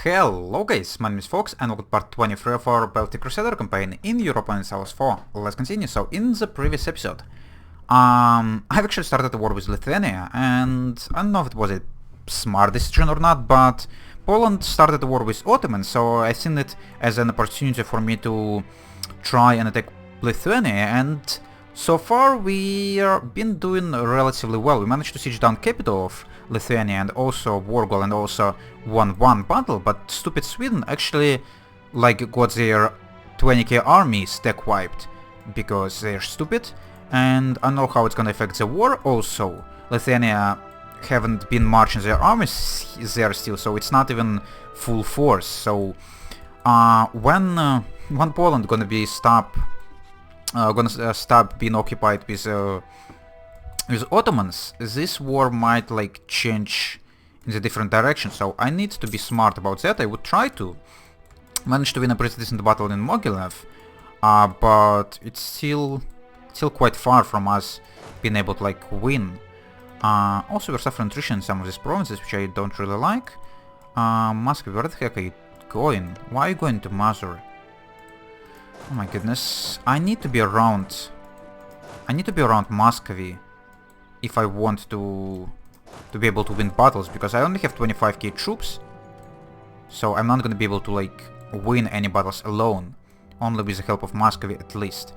Hello guys, my name is Fox and welcome to part 23 of our Baltic Crusader campaign in Europa Universalis 4. Let's continue. So in the previous episode, I've actually started a war with Lithuania, and I don't know if it was a smart decision or not, but Poland started a war with Ottomans, so I seen it as an opportunity for me to try and attack Lithuania, and so far we have been doing relatively well. We managed to siege down capital of Lithuania and also war goal and also won one battle, but stupid Sweden actually got their 20k army stack wiped because they're stupid, and I don't know how it's gonna affect the war. Also, Lithuania haven't been marching their armies there still, so it's not even full force. So when Poland gonna be stop being occupied with Ottomans, this war might change in the different direction. So I need to be smart about that. I would try to manage to win a pretty decent battle in Mogilev, but it's still quite far from us being able to win. Also, we're suffering attrition in some of these provinces, which I don't really like. Muscovy, where the heck are you going? Why are you going to Mazur? Oh my goodness, I need to be around Muscovy if I want to be able to win battles, because I only have 25k troops, so I'm not gonna be able to win any battles alone, only with the help of Muscovy at least.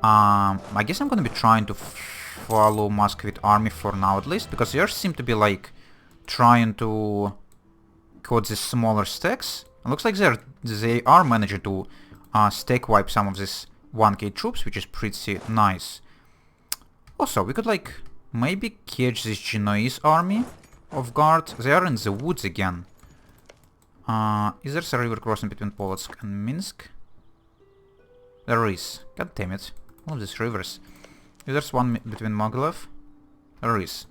I guess I'm gonna be trying to follow Muscovy army for now at least, because they seem to be trying to code these smaller stacks. It looks like they are managing to stack wipe some of these 1k troops, which is pretty nice. Also, we could maybe catch this Genoese army off guard. They are in the woods again. Is there a river crossing between Polotsk and Minsk? There is. God damn it. All of these rivers. Is there one between Mogilev? There is.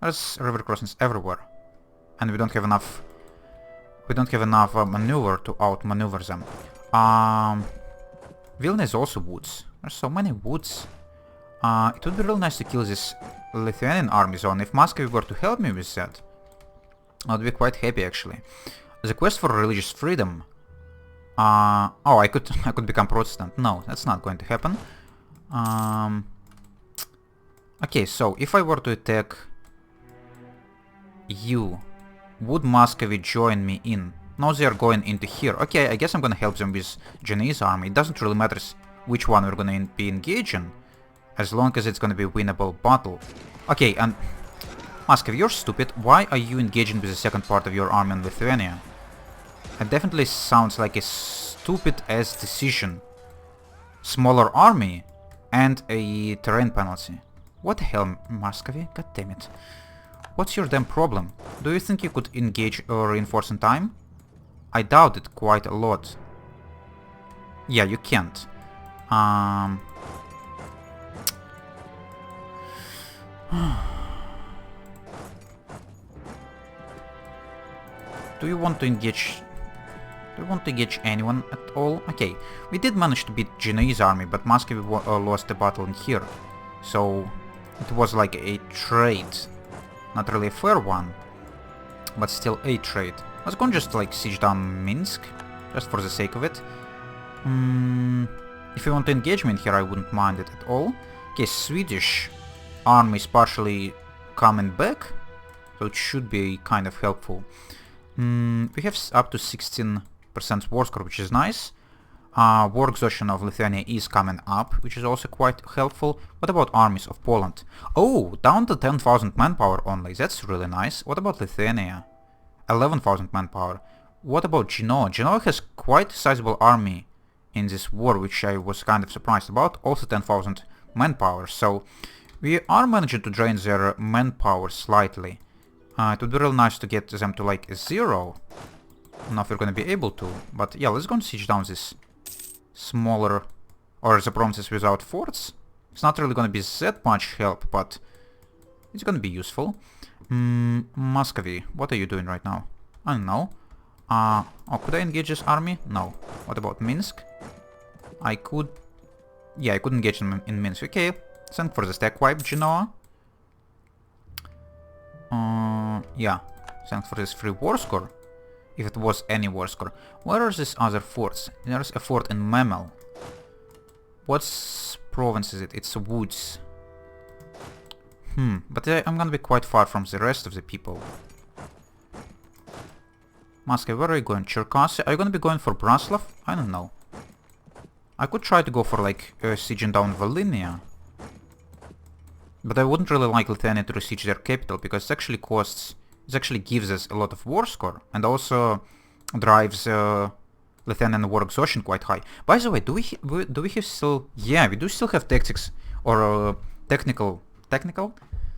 There's river crossings everywhere. And we don't have enough maneuver to outmaneuver them. Vilna is also woods. There's so many woods. It would be really nice to kill this Lithuanian army zone. If Muscovy were to help me with that, I would be quite happy actually. The quest for religious freedom. Oh, I could become Protestant. No, that's not going to happen. Okay, so if I were to attack you, would Muscovy join me in? No, they are going into here. Okay, I guess I'm gonna help them with Genoese army. It doesn't really matter which one we're gonna be engaging, as long as it's gonna be a winnable battle. Okay, and Muscovy, you're stupid. Why are you engaging with the second part of your army in Lithuania? It definitely sounds like a stupid-ass decision. Smaller army and a terrain penalty. What the hell, Muscovy? God damn it. What's your damn problem? Do you think you could engage or reinforce in time? I doubt it quite a lot. Yeah, you can't. Do you want to engage anyone at all? Okay, we did manage to beat Genoese army, but Muscovy lost the battle in here. So it was like a trade. Not really a fair one, but still a trade. Let's go and just siege down Minsk, just for the sake of it. If you want to engage me in here, I wouldn't mind it at all. Okay, Swedish army is partially coming back, so it should be kind of helpful. We have up to 16% war score, which is nice. War exhaustion of Lithuania is coming up, which is also quite helpful. What about armies of Poland? Oh, down to 10,000 manpower only. That's really nice. What about Lithuania? 11,000 manpower. What about Genoa? Genoa has quite a sizable army in this war, which I was kind of surprised about. Also 10,000 manpower. So we are managing to drain their manpower slightly. It would be real nice to get them to 0. I don't know if we're gonna be able to, but yeah, let's go and siege down this smaller, or the provinces without forts. It's not really gonna be that much help, but it's gonna be useful. Muscovy, what are you doing right now? I don't know. Oh, could I engage this army? No. What about Minsk? I could... Yeah, I could engage them in Minsk. Okay, send for the stack wipe, Genoa. Yeah, send for this free war score. if it was any war score. Where are these other forts? There's a fort in Memel. What province is it? It's woods. But I'm gonna be quite far from the rest of the people. Moscow, where are you going? Cherkasy? Are you gonna be going for Braslav? I don't know. I could try to go for like sieging down Volhynia. But I wouldn't really like Lithuania to siege their capital, because it actually costs... It actually gives us a lot of war score, and also drives Lithuanian war exhaustion quite high. By the way, do we have still... Yeah, we do still have tactics, or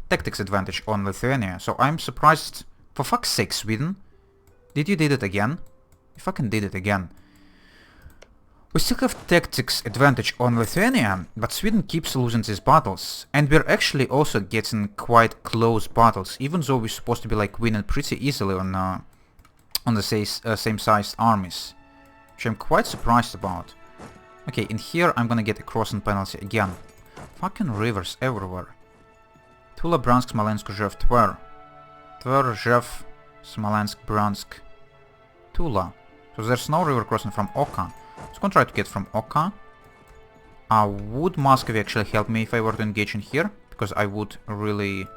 tactics advantage on Lithuania, so I'm surprised... For fuck's sake, Sweden! Did it again? You fucking did it again. We still have tactics advantage on Lithuania, but Sweden keeps losing these battles. And we're actually also getting quite close battles, even though we're supposed to be like winning pretty easily on the same-sized armies. Which I'm quite surprised about. Okay, in here I'm gonna get a crossing penalty again. Fucking rivers everywhere. Tula, Bransk, Smolensk, Zhev, Tver. Tver, Zhev, Smolensk, Bransk, Tula. So there's no river crossing from Oka. So I'm gonna try to get from Oka. Would Muscovy actually help me if I were to engage in here? Because I would really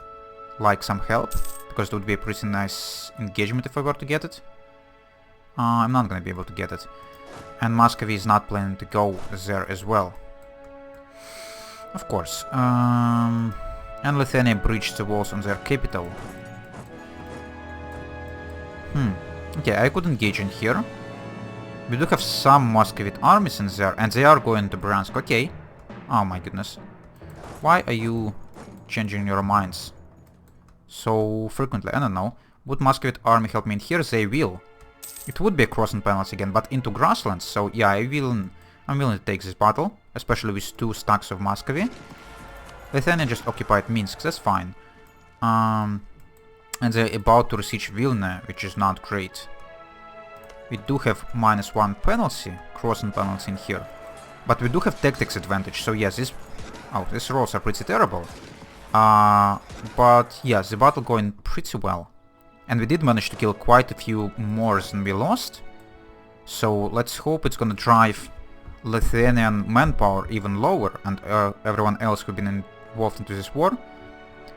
like some help. Because it would be a pretty nice engagement if I were to get it. I'm not gonna be able to get it. And Muscovy is not planning to go there as well. Of course. And Lithuania breached the walls on their capital. Okay, I could engage in here. We do have some Muscovite armies in there, and they are going to Bryansk. Okay. Oh my goodness. Why are you changing your minds so frequently? I don't know. Would Muscovite army help me in here? They will. It would be a crossing penalty again, but into grasslands. So yeah, I'm willing to take this battle, especially with 2 stacks of Muscovy. Lithuania just occupied Minsk. That's fine. And they're about to siege Vilna, which is not great. We do have -1 penalty, crossing penalty in here. But we do have tactics advantage, so yes, these rolls are pretty terrible. But yeah, the battle going pretty well. And we did manage to kill quite a few more than we lost. So let's hope it's gonna drive Lithuanian manpower even lower, and everyone else who's been involved into this war.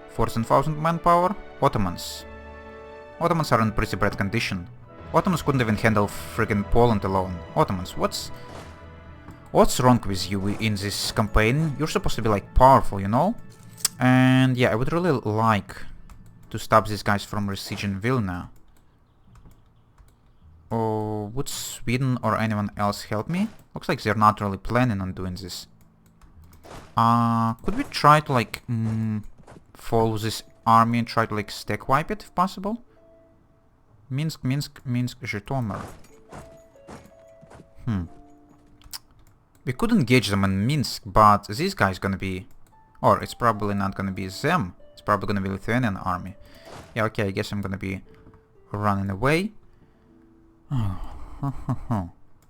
14,000 manpower. Ottomans. Ottomans are in pretty bad condition. Ottomans couldn't even handle friggin' Poland alone. Ottomans, what's wrong with you in this campaign? You're supposed to be like powerful, you know? And yeah, I would really like to stop these guys from besieging Vilna. Or would Sweden or anyone else help me? Looks like they're not really planning on doing this. Could we try to like follow this army and try to like stack wipe it if possible? Minsk, Zhytomyr. We could engage them in Minsk, but this guy's gonna be... Or it's probably not gonna be them. It's probably gonna be Lithuanian army. Yeah, okay, I guess I'm gonna be running away.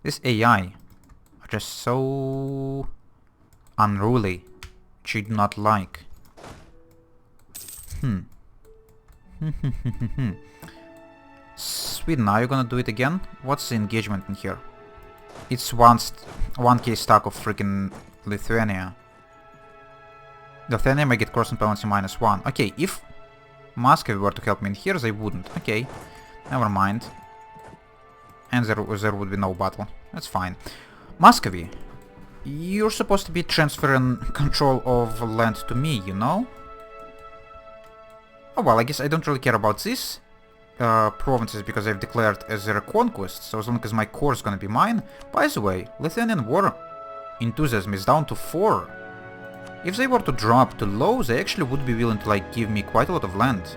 This AI are just so unruly, which I do not like. Sweden, are you gonna do it again? What's the engagement in here? It's 1k stack of freaking Lithuania. Lithuania may get crossing penalty -1. Okay, if Moscow were to help me in here, they wouldn't. Okay, never mind. And there would be no battle. That's fine. Muscovy, you're supposed to be transferring control of land to me, you know? Oh well, I guess I don't really care about this provinces because I've declared as their conquest, so as long as my core is gonna be mine. By the way, Lithuanian war enthusiasm is down to 4. If they were to drop to low, they actually would be willing to like give me quite a lot of land.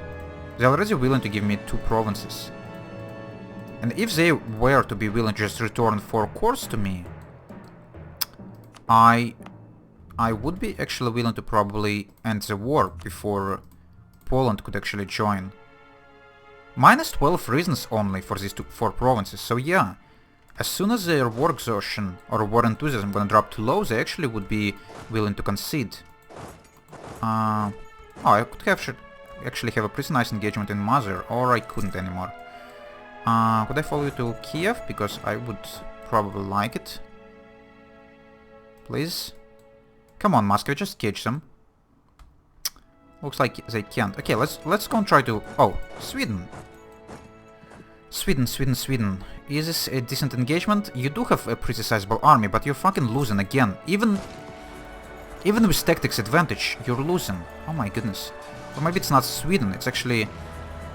They're already willing to give me 2 provinces. And if they were to be willing to just return 4 cores to me, I would be actually willing to probably end the war before Poland could actually join. -12 reasons only for these 4 provinces, so yeah. As soon as their war exhaustion or war enthusiasm gonna drop too low, they actually would be willing to concede. I could actually have a pretty nice engagement in Mother, or I couldn't anymore. Could I follow you to Kiev? Because I would probably like it. Please. Come on, Moscow, just catch them. Looks like they can't. Okay, let's go and try to... Oh, Sweden. Sweden. Is this a decent engagement? You do have a pretty sizable army, but you're fucking losing again. Even with tactics advantage, you're losing. Oh my goodness. Or maybe it's not Sweden, it's actually...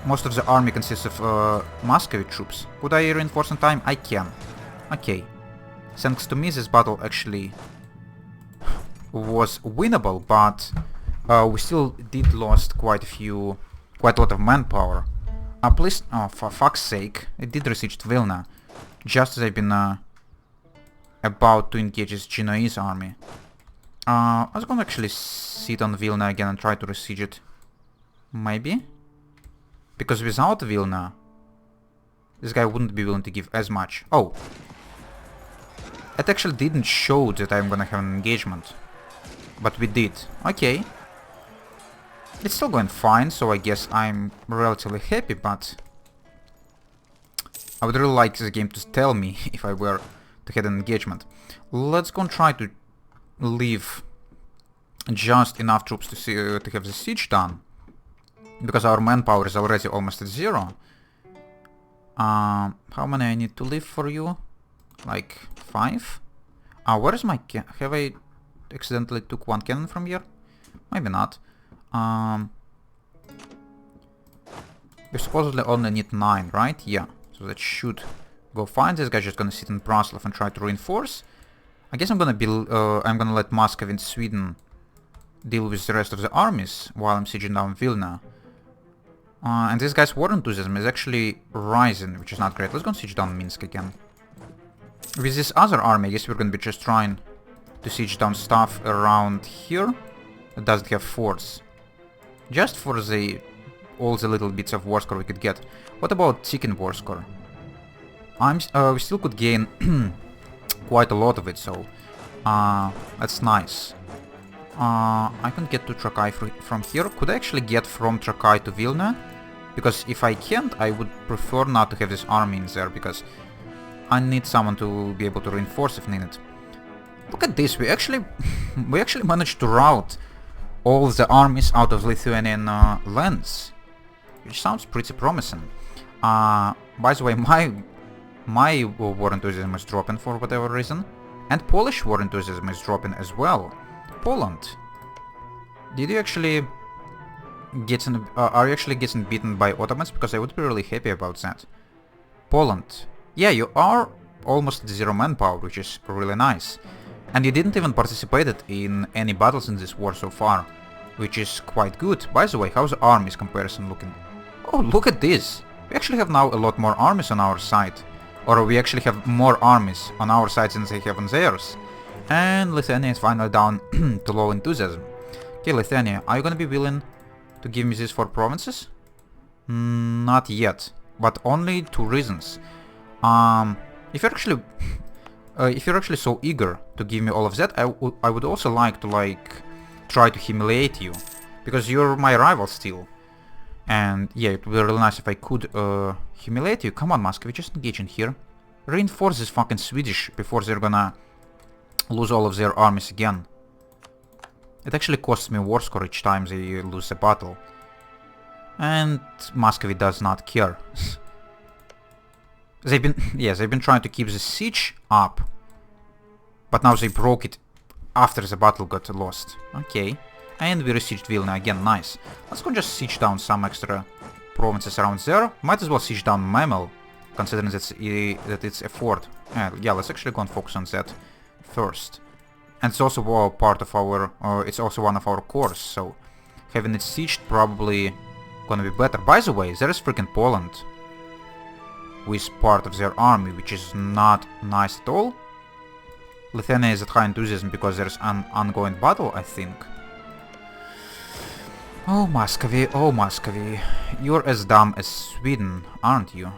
Most of the army consists of Muscovite troops. Could I reinforce in time? I can. Okay. Thanks to me, this battle actually was winnable, but we still did lost quite a lot of manpower. Please, oh, for fuck's sake, I did besiege Vilna, just as I've been about to engage this Genoese army. I was gonna actually sit on Vilna again and try to besiege it. Maybe? Because without Vilna, this guy wouldn't be willing to give as much. Oh! It actually didn't show that I'm gonna have an engagement. But we did. Okay. It's still going fine, so I guess I'm relatively happy, but... I would really like this game to tell me if I were to have an engagement. Let's go and try to leave just enough troops to have the siege done. Because our manpower is already almost at 0. How many I need to leave for you? Like 5? Where is my have I accidentally took one cannon from here? Maybe not. We supposedly only need 9, right? Yeah. So that should go fine. This guy's just gonna sit in Praslav and try to reinforce. I guess I'm gonna let Moscow and Sweden deal with the rest of the armies while I'm sieging down Vilna. And this guy's war enthusiasm is actually rising, which is not great. Let's go and siege down Minsk again. With this other army, I guess we're gonna be just trying to siege down stuff around here that doesn't have forts. Just for all the little bits of war score we could get. What about Tikin war score? We still could gain quite a lot of it, so that's nice. I can get to Trakai from here. Could I actually get from Trakai to Vilna? Because if I can't, I would prefer not to have this army in there, because I need someone to be able to reinforce if needed. Look at this, we actually managed to rout all the armies out of Lithuanian lands, which sounds pretty promising. By the way, my war enthusiasm is dropping for whatever reason, and Polish war enthusiasm is dropping as well. Poland, did you actually are you actually getting beaten by Ottomans? Because I would be really happy about that. Poland, yeah, you are almost at 0 manpower, which is really nice. And you didn't even participate in any battles in this war so far, which is quite good. By the way, how's the armies comparison looking? Oh, look at this! We actually have now a lot more armies on our side. Or we actually have more armies on our side than they have on theirs. And Lithuania is finally down to low enthusiasm. Okay, Lithuania, are you gonna be willing to give me these 4 provinces? Not yet, but only 2 reasons. If you're actually so eager to give me all of that, I would also like to try to humiliate you, because you're my rival still. And yeah, it would be really nice if I could humiliate you. Come on, Moscow, just engage in here. Reinforce this fucking Swedish before they're gonna lose all of their armies again. It actually costs me war score each time they lose a battle. And Moscow does not care. They've been trying to keep the siege up, but now they broke it after the battle got lost. Okay. And we besieged Vilna again, nice. Let's go just siege down some extra provinces around there. Might as well siege down Memel, considering that it's a fort. Yeah, let's actually go and focus on that first. And it's also part of our, it's also one of our cores, so having it sieged probably gonna be better. By the way, there is freaking Poland with part of their army, which is not nice at all. Lithuania is at high enthusiasm because there's an ongoing battle, I think. Oh Muscovy, you're as dumb as Sweden, aren't you?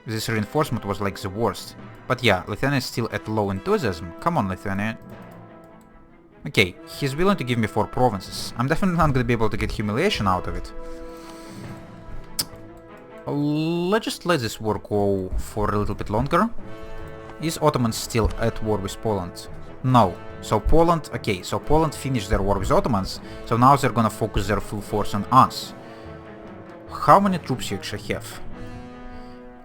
This reinforcement was like the worst. But yeah, Lithuania is still at low enthusiasm. Come on, Lithuania. Okay, he's willing to give me 4 provinces. I'm definitely not gonna be able to get humiliation out of it. Let's just let this war go for a little bit longer. Is Ottomans still at war with Poland? No. So Poland, okay, so Poland finished their war with Ottomans, so now they're gonna focus their full force on us. How many troops you actually have?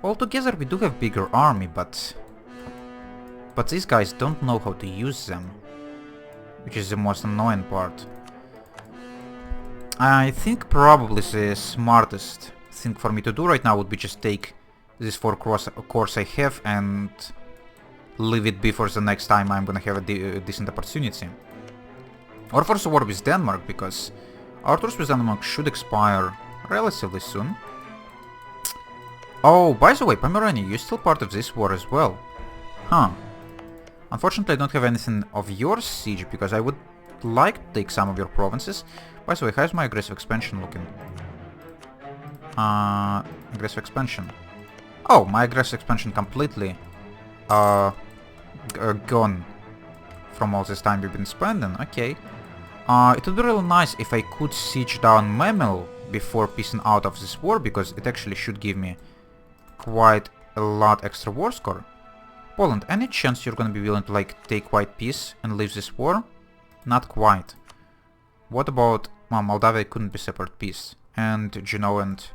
Altogether we do have bigger army, but these guys don't know how to use them, which is the most annoying part. I think probably the smartest thing for me to do right now would be just take these 4 cores I have and leave it be for the next time I'm gonna have a decent opportunity. Or force a war with Denmark, because our truce with Denmark should expire relatively soon. Oh, by the way, Pomerania, you're still part of this war as well. Huh. Unfortunately, I don't have anything of your siege, because I would like to take some of your provinces. By the way, how's my aggressive expansion looking? Aggressive expansion. Oh, my aggressive expansion completely gone from all this time we've been spending. Okay. It would be really nice if I could siege down Memel before piecing out of this war, because it actually should give me quite a lot extra war score. Poland, any chance you're gonna be willing to like take white peace and leave this war? Not quite. What about Moldavia couldn't be separate peace, and Genoa and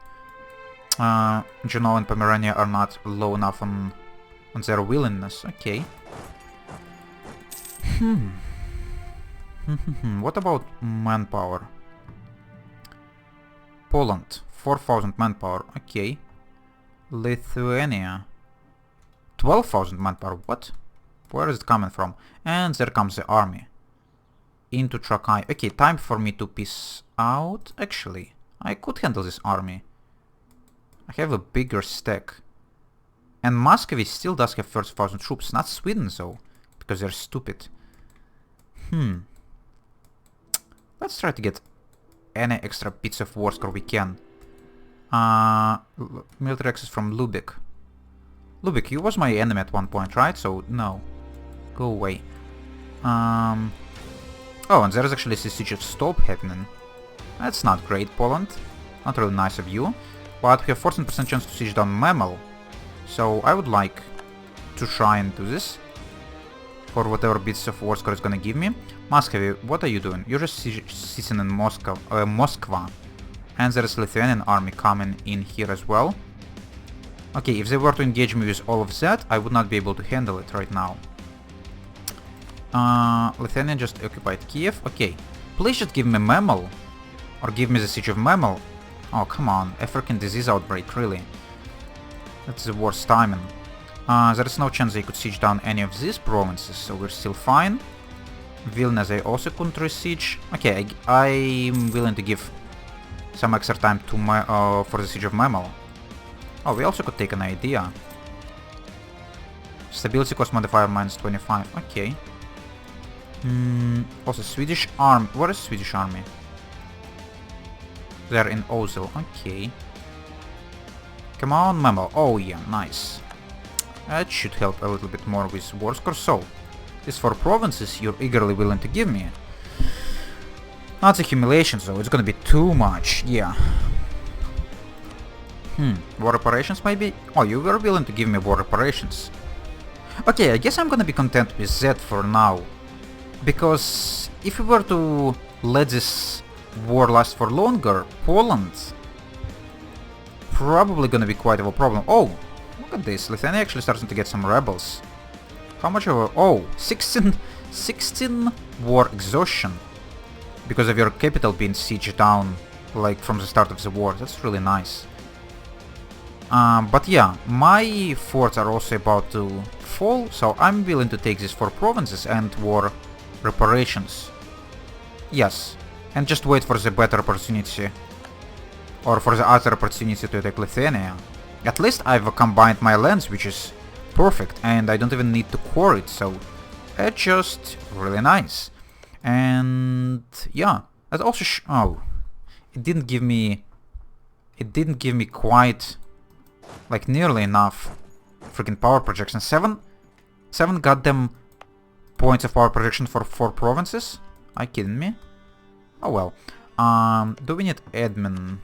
Pomerania are not low enough on their willingness. Okay. What about manpower? Poland, 4,000 manpower. Okay. Lithuania, 12,000 manpower. What? Where is it coming from? And there comes the army. Into Trakai. Okay, time for me to peace out. Actually, I could handle this army. I have a bigger stack. And Muscovy still does have 30,000 troops. Not Sweden though, because they're stupid. Let's try to get any extra bits of war score we can. Military access from Lubeck. Lubeck, you was my enemy at one point, right? So, no. Go away. Oh, and there is actually a siege of Stop happening. That's not great, Poland. Not really nice of you. But we have 14% chance to siege down Memel. So, I would like to try and do this. For whatever bits of war score it's gonna give me. Muscovy, what are you doing? You're just sitting in Moskva. And there is Lithuanian army coming in here as well. Okay, if they were to engage me with all of that, I would not be able to handle it right now. Lithuania just occupied Kiev. Okay, please just give me Memel. Or give me the siege of Memel. Oh, come on. African disease outbreak, really. That's the worst timing. There is no chance they could siege down any of these provinces, so we're still fine. Vilna they also couldn't re-siege. Okay, I'm willing to give some extra time to for the siege of Memel. Oh, we also could take an idea. Stability cost modifier -25. Okay. Also Swedish army. Where is Swedish army? They're in Oslo. Okay. Come on, Memel. Oh yeah, nice. That should help a little bit more with war score. So, these 4 provinces you're eagerly willing to give me. Not accumulation, so it's gonna be too much. Yeah. War reparations maybe? Oh, you were willing to give me war reparations. Okay, I guess I'm gonna be content with that for now. Because if we were to let this war last for longer, Poland probably gonna be quite of a problem. Oh, look at this. Lithuania actually starting to get some rebels. How much of a... Oh, 16 war exhaustion. Because of your capital being sieged down, like, from the start of the war. That's really nice. But yeah, my forts are also about to fall, so I'm willing to take these 4 provinces and war reparations. Yes, and just wait for the better opportunity, or for the other opportunity to attack Lithuania. At least I've combined my lands, which is perfect, and I don't even need to core it, so it's just really nice. And yeah, that also oh, it didn't give me quite, like, nearly enough freaking power projection. 7 goddamn points of power projection for 4 provinces? Are you kidding me? Oh well. Do we need admin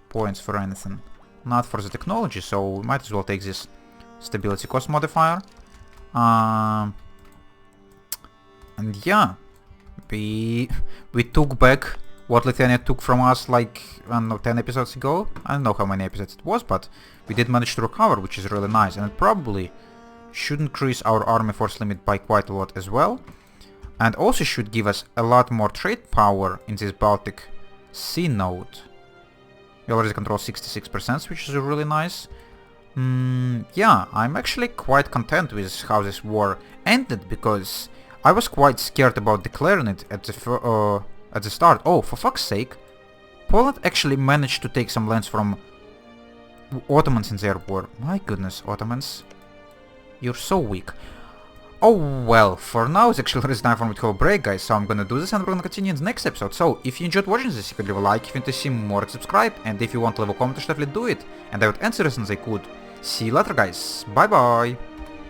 points for anything? not for the technology, so we might as well take this stability cost modifier. And yeah, we took back what Lithuania took from us like, I don't know, 10 episodes ago. I don't know how many episodes it was, but we did manage to recover, which is really nice, and it probably should increase our army force limit by quite a lot as well, and also should give us a lot more trade power in this Baltic Sea node. We already control 66%, which is really nice. Yeah, I'm actually quite content with how this war ended, because I was quite scared about declaring it at the start. Oh, for fuck's sake, Poland actually managed to take some lands from Ottomans in their war. My goodness, Ottomans. You're so weak. Oh well, for now it's actually time for me to have a break, guys, so I'm gonna do this and we're gonna continue in the next episode. So, if you enjoyed watching this, you could leave a like, if you want to see more, subscribe, and if you want to leave a comment, definitely do it, and I would answer as soon as I could. See you later, guys. Bye bye!